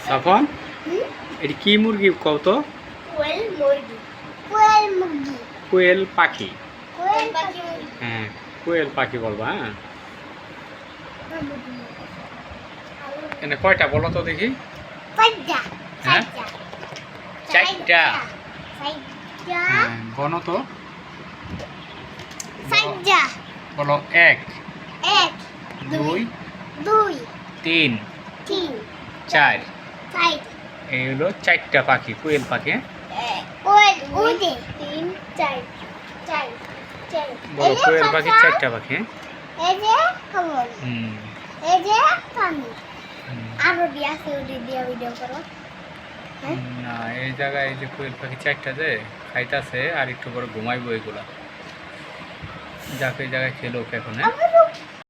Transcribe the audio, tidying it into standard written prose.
সাফন এটি কি মুরগি কত? কোয়েল পাখি। হ্যাঁ কোয়েল পাখি বলবা। হ্যাঁ এনে কয়টা বলো তো দেখি? হ্যাঁ চারটা। গণ তো বলো। এক দুই তিন চার। এই হলো চারটা পাখি, কোয়েল পাখি। বলো কোয়েল পাখি চারটা পাখি। না এই জায়গায় এই যে কোয়েল পাখি চারটা যে খাইতেছে আর একটু পরে ঘুমাইবো এগুলা। যাকে এই জায়গায় খেলো এখন। হ্যাঁ